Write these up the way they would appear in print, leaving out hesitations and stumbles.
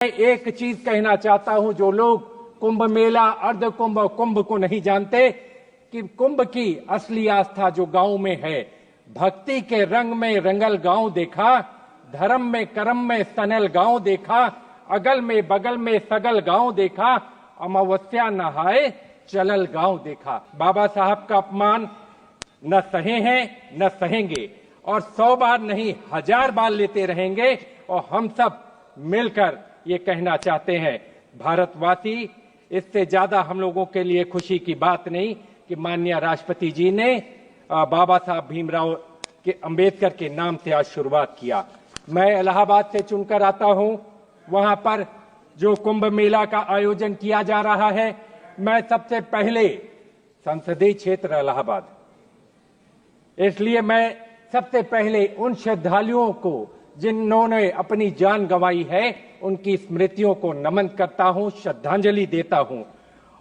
एक चीज कहना चाहता हूं, जो लोग कुंभ मेला, अर्ध कुंभ और कुंभ को नहीं जानते कि कुंभ की असली आस्था जो गांव में है, भक्ति के रंग में रंगल गांव देखा, धर्म में कर्म में सनल गांव देखा, अगल में बगल में सगल गांव देखा, अमावस्या नहाए चलल गांव देखा। बाबा साहब का अपमान न सहे हैं न सहेंगे और 100 बार नहीं 1000 बार लेते रहेंगे। और हम सब मिलकर ये कहना चाहते हैं, भारतवासी, इससे ज्यादा हम लोगों के लिए खुशी की बात नहीं कि माननीय राष्ट्रपति जी ने बाबा साहब भीमराव के अंबेडकर के नाम से आज शुरुआत किया। मैं इलाहाबाद से चुनकर आता हूं, वहां पर जो कुंभ मेला का आयोजन किया जा रहा है, मैं सबसे पहले संसदीय क्षेत्र इलाहाबाद, इसलिए मैं सबसे पहले उन श्रद्धालुओं को जिन्होंने अपनी जान गंवाई है, उनकी स्मृतियों को नमन करता हूं, श्रद्धांजलि देता हूं।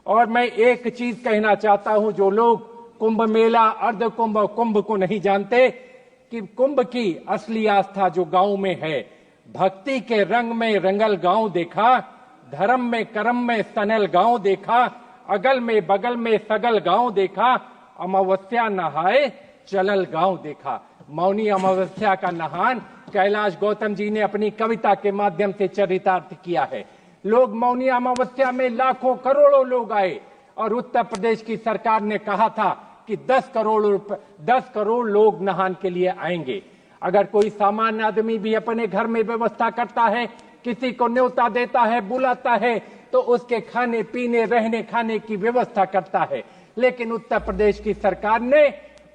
और मैं एक चीज कहना चाहता हूं, जो लोग कुंभ मेला, अर्ध कुंभ और कुंभ को नहीं जानते कि कुंभ की असली आस्था जो गांव में है, भक्ति के रंग में रंगल गांव देखा, धर्म में कर्म में सनल गांव देखा, अगल में बगल में सगल गांव देखा, अमावस्या नहाए चलल गांव देखा। मौनी अमावस्या का नहान कैलाश गौतम जी ने अपनी कविता के माध्यम से चरितार्थ किया है। लोग मौनी अमावस्या में लाखों करोड़ों लोग आए और उत्तर प्रदेश की सरकार ने कहा था कि 10 करोड़ लोग नहान के लिए आएंगे। अगर कोई सामान्य आदमी भी अपने घर में व्यवस्था करता है, किसी को न्योता देता है, बुलाता है, तो उसके खाने पीने रहने खाने की व्यवस्था करता है। लेकिन उत्तर प्रदेश की सरकार ने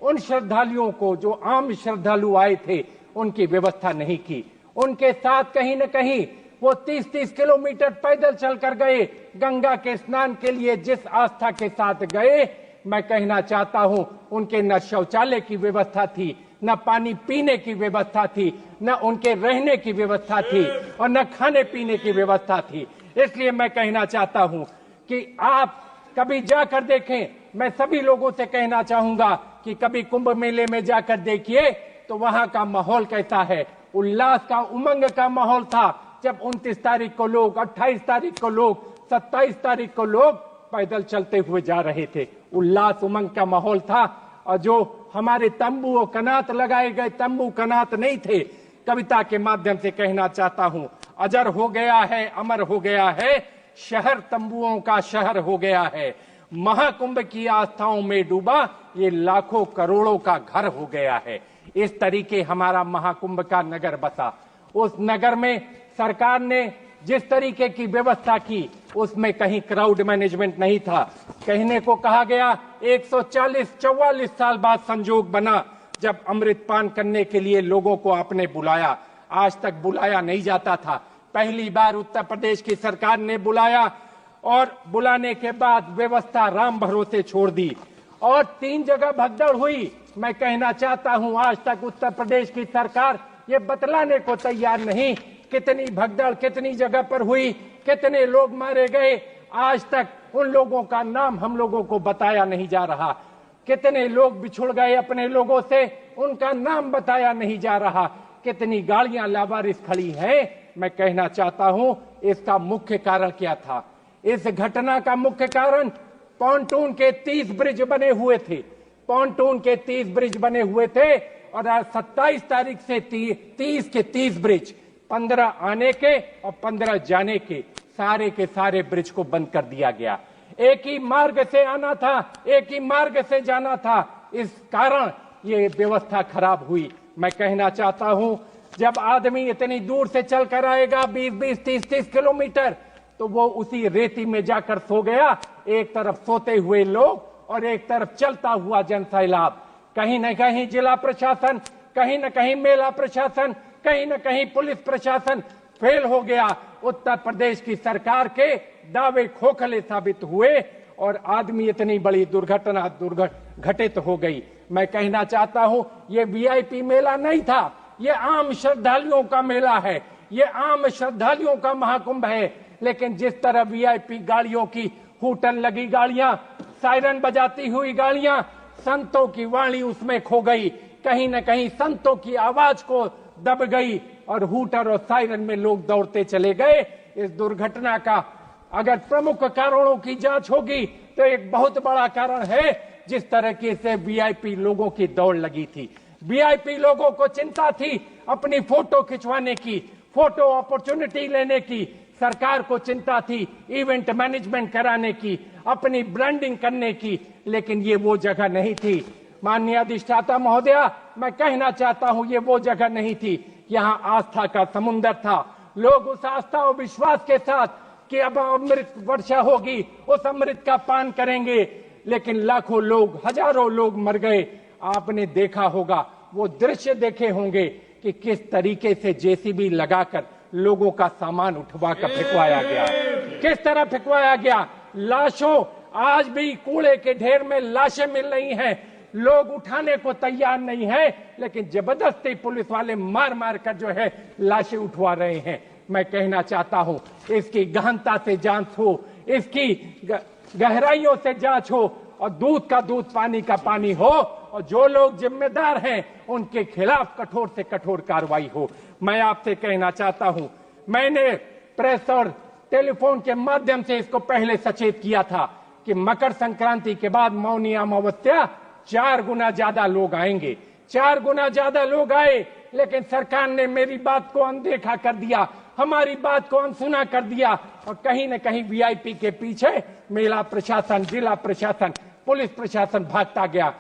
उन श्रद्धालुओं को, जो आम श्रद्धालु आए थे, उनकी व्यवस्था नहीं की। उनके साथ कहीं न कहीं वो 30-30 किलोमीटर पैदल चलकर गए गंगा के स्नान के लिए। जिस आस्था के साथ गए, मैं कहना चाहता हूं, उनके न शौचालय की व्यवस्था थी, न पानी पीने की व्यवस्था थी, न उनके रहने की व्यवस्था थी और न खाने पीने की व्यवस्था थी। इसलिए मैं कहना चाहता हूं कि आप कभी जाकर देखें। मैं सभी लोगों से कहना चाहूंगा कि कभी कुंभ मेले में जाकर देखिए तो वहां का माहौल कैसा है। उल्लास का, उमंग का माहौल था जब 29 तारीख को लोग, 28 तारीख को लोग, 27 तारीख को लोग पैदल चलते हुए जा रहे थे। उल्लास उमंग का माहौल था। और जो हमारे तंबू और कनात लगाए गए, तंबू कनात नहीं थे। कविता के माध्यम से कहना चाहता हूं, अजर हो गया है, अमर हो गया है, शहर तंबुओं का शहर हो गया है, महाकुंभ की आस्थाओं में डूबा ये लाखों करोड़ों का घर हो गया है। इस तरीके हमारा महाकुंभ का नगर बसा। उस नगर में सरकार ने जिस तरीके की व्यवस्था की, उसमें कहीं क्राउड मैनेजमेंट नहीं था। कहने को कहा गया 144 साल बाद संजोग बना जब अमृतपान करने के लिए लोगों को आपने बुलाया। आज तक बुलाया नहीं जाता था, पहली बार उत्तर प्रदेश की सरकार ने बुलाया और बुलाने के बाद व्यवस्था राम भरोसे छोड़ दी और 3 जगह भगदड़ हुई। मैं कहना चाहता हूं, आज तक उत्तर प्रदेश की सरकार ये बतलाने को तैयार नहीं कितनी भगदड़ कितनी जगह पर हुई, कितने लोग मारे गए। आज तक उन लोगों का नाम हम लोगों को बताया नहीं जा रहा। कितने लोग बिछुड़ गए अपने लोगों से, उनका नाम बताया नहीं जा रहा। कितनी गाड़ियां लावारिस खड़ी हैं। मैं कहना चाहता हूं, इसका मुख्य कारण क्या था? इस घटना का मुख्य कारण पॉन्टून के 30 ब्रिज बने हुए थे। पॉन्टून के 30 ब्रिज बने हुए थे और आज 27 तारीख से 30 के 30 ब्रिज, 15 आने के और 15 जाने के सारे ब्रिज को बंद कर दिया गया। एक ही मार्ग से आना था, एक ही मार्ग से जाना था। इस कारण ये व्यवस्था खराब हुई। मैं कहना चाहता हूं, जब आदमी इतनी दूर से चलकर आएगा 20-20, 30-30 किलोमीटर, तो वो उसी रेती में जाकर सो गया। एक तरफ सोते हुए लोग और एक तरफ चलता हुआ जन सैलाब। कहीं न कहीं जिला प्रशासन, कहीं न कहीं मेला प्रशासन, कहीं न कहीं पुलिस प्रशासन फेल हो गया। उत्तर प्रदेश की सरकार के दावे खोखले साबित हुए और आदमी इतनी बड़ी दुर्घटना घटित हो गई। मैं कहना चाहता हूं, ये वीआईपी मेला नहीं था, ये आम श्रद्धालुओं का मेला है, ये आम श्रद्धालुओं का महाकुंभ है। लेकिन जिस तरह वीआईपी गाड़ियों की हूटन लगी गाड़ियां, सायरन बजाती हुई गाड़ियां, संतों की वाणी उसमें खो गई। कहीं न कहीं संतों की आवाज को दब गई और हूटर और सायरन में लोग दौड़ते चले गए। इस दुर्घटना का अगर प्रमुख कारणों की जांच होगी तो एक बहुत बड़ा कारण है जिस तरीके से वीआईपी लोगों की दौड़ लगी थी। वीआईपी लोगों को चिंता थी अपनी फोटो खिंचवाने की, फोटो अपॉर्चुनिटी लेने की। सरकार को चिंता थी इवेंट मैनेजमेंट कराने की, अपनी ब्रांडिंग करने की, लेकिन ये वो जगह नहीं थी। माननीय अधिष्ठाता महोदया, मैं कहना चाहता हूं ये वो जगह नहीं थी। यहाँ आस्था का समुद्र था। लोग उस आस्था और विश्वास के साथ कि अब अमृत वर्षा होगी, उस अमृत का पान करेंगे, लेकिन लाखों लोग, हजारों लोग मर गए। आपने देखा होगा, वो दृश्य देखे होंगे कि किस तरीके से जेसीबी लगाकर लोगों का सामान उठवा कर फेंकवाया गया, किस तरह फेंकवाया गया। लाशों, आज भी कूड़े के ढेर में लाशें मिल रही हैं, लोग उठाने को तैयार नहीं है, लेकिन जबरदस्ती पुलिस वाले मार मार कर जो है लाशें उठवा रहे हैं। मैं कहना चाहता हूं इसकी गहनता से जांच हो, इसकी गहराइयों से जांच हो, और दूध का दूध पानी का पानी हो, और जो लोग जिम्मेदार हैं उनके खिलाफ कठोर से कठोर कार्रवाई हो। मैं आपसे कहना चाहता हूं, मैंने प्रेस और टेलीफोन के माध्यम से इसको पहले सचेत किया था कि मकर संक्रांति के बाद मौनी अमावस्या 4 गुना ज्यादा लोग आएंगे। 4 गुना ज्यादा लोग आए, लेकिन सरकार ने मेरी बात को अनदेखा कर दिया, हमारी बात को अनसुना कर दिया, और कहीं न कहीं वीआईपी के पीछे मेला प्रशासन, जिला प्रशासन, पुलिस प्रशासन भागता गया।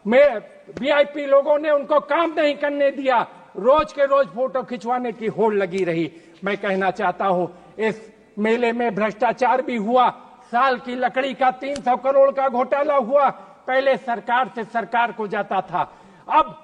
वीआईपी लोगों ने उनको काम नहीं करने दिया, रोज के रोज फोटो खिंचवाने की होड़ लगी रही। मैं कहना चाहता हूं इस मेले में भ्रष्टाचार भी हुआ, साल की लकड़ी का 300 करोड़ का घोटाला हुआ। पहले सरकार से सरकार को जाता था, अब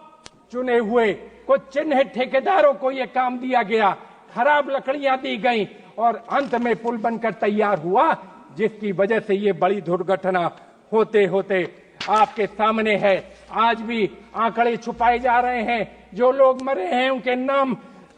चुने हुए कुछ चिन्हित ठेकेदारों को यह काम दिया गया, खराब लकड़ियां दी गई, और अंत में पुल बनकर तैयार हुआ, जिसकी वजह से ये बड़ी दुर्घटना होते होते आपके सामने है। आज भी आंकड़े छुपाए जा रहे हैं, जो लोग मरे हैं उनके नाम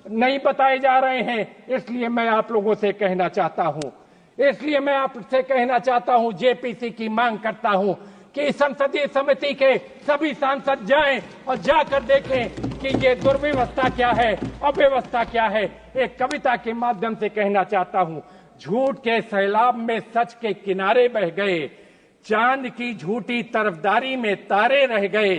नहीं बताए जा रहे हैं। इसलिए मैं आप लोगों से कहना चाहता हूं, इसलिए मैं आपसे कहना चाहता हूं, जेपीसी की मांग करता हूं कि संसदीय समिति के सभी सांसद जाएं और जाकर देखें कि ये दुर्व्यवस्था क्या है, अव्यवस्था क्या है। एक कविता के माध्यम से कहना चाहता हूं, झूठ के सैलाब में सच के किनारे बह गए, चांद की झूठी तरफदारी में तारे रह गए,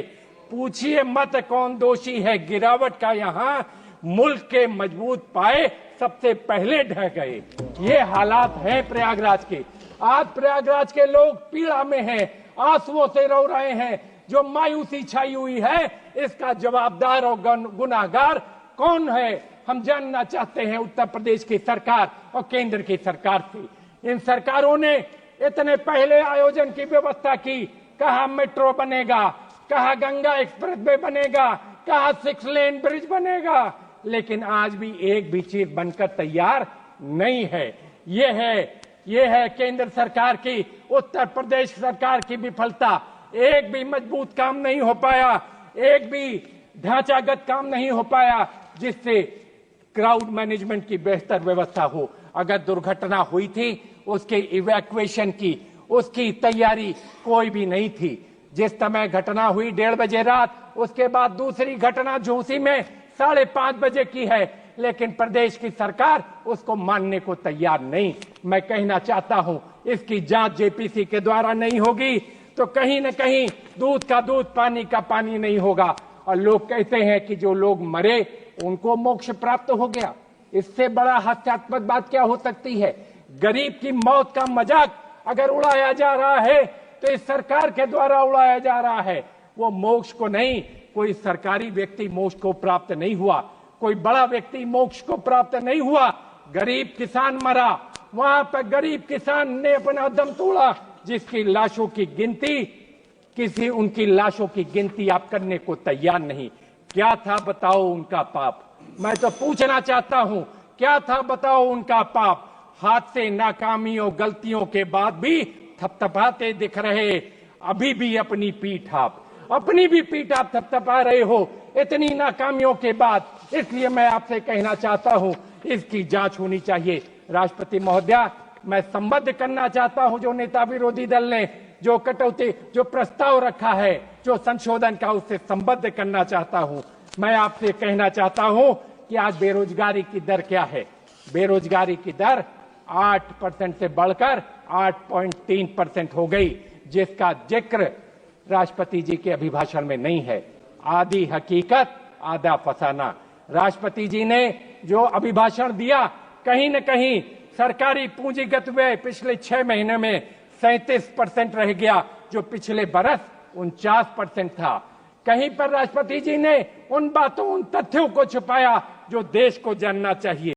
पूछिए मत कौन दोषी है गिरावट का, यहाँ मुल्क के मजबूत पाए सबसे पहले ढह गए। ये हालात हैं प्रयागराज के। आज प्रयागराज के लोग पीड़ा में हैं, आंसुओं से रो रहे हैं। जो मायूसी छाई हुई है, इसका जवाबदार और गुनाहगार कौन है, हम जानना चाहते हैं उत्तर प्रदेश की सरकार और केंद्र की सरकार से। इन सरकारों ने इतने पहले आयोजन की व्यवस्था की, कहा मेट्रो बनेगा, कहा गंगा एक्सप्रेस वे बनेगा, कहा 6 लेन ब्रिज बनेगा, लेकिन आज भी एक भी चीज बनकर तैयार नहीं है। ये है केंद्र सरकार की, उत्तर प्रदेश सरकार की विफलता। एक भी मजबूत काम नहीं हो पाया, एक भी ढांचागत काम नहीं हो पाया जिससे क्राउड मैनेजमेंट की बेहतर व्यवस्था हो। अगर दुर्घटना हुई थी, उसके इवैक्यूएशन की, उसकी तैयारी कोई भी नहीं थी। जिस समय घटना हुई 1:30 बजे रात, उसके बाद दूसरी घटना झूसी में 5:30 बजे की है, लेकिन प्रदेश की सरकार उसको मानने को तैयार नहीं। मैं कहना चाहता हूं, इसकी जांच जेपीसी के द्वारा नहीं होगी तो कहीं न कहीं दूध का दूध पानी का पानी नहीं होगा। और लोग कहते हैं कि जो लोग मरे उनको मोक्ष प्राप्त हो गया। इससे बड़ा हास्यास्पद बात क्या हो सकती है? गरीब की मौत का मजाक अगर उड़ाया जा रहा है तो इस सरकार के द्वारा उड़ाया जा रहा है। वो मोक्ष को नहीं, कोई सरकारी व्यक्ति मोक्ष को प्राप्त नहीं हुआ, कोई बड़ा व्यक्ति मोक्ष को प्राप्त नहीं हुआ। गरीब किसान मरा, वहां पर गरीब किसान ने अपना दम तोड़ा, जिसकी लाशों की गिनती, उनकी लाशों की गिनती आप करने को तैयार नहीं। क्या था बताओ उनका पाप? मैं तो पूछना चाहता हूं, क्या था बताओ उनका पाप? हादसे, नाकामियों, गलतियों के बाद भी थपथपाते दिख रहे, अभी भी अपनी पीठ आप थपथपा रहे हो इतनी नाकामियों के बाद। इसलिए मैं आपसे कहना चाहता हूं, इसकी जांच होनी चाहिए। राष्ट्रपति महोदया, मैं संबद्ध करना चाहता हूं जो नेता विरोधी दल ने जो कटौती, जो प्रस्ताव रखा है, जो संशोधन का, उससे संबद्ध करना चाहता हूं। मैं आपसे कहना चाहता हूं कि आज बेरोजगारी की दर क्या है? बेरोजगारी की दर 8% से बढ़कर 8.3% हो गई, जिसका जिक्र राष्ट्रपति जी के अभिभाषण में नहीं है। आधी हकीकत आधा फसाना। राष्ट्रपति जी ने जो अभिभाषण दिया, कहीं न कहीं सरकारी पूंजीगत व्यय पिछले 6 महीने में 37% रह गया, जो पिछले बरस 49% था। कहीं पर राष्ट्रपति जी ने उन बातों, उन तथ्यों को छुपाया जो देश को जानना चाहिए।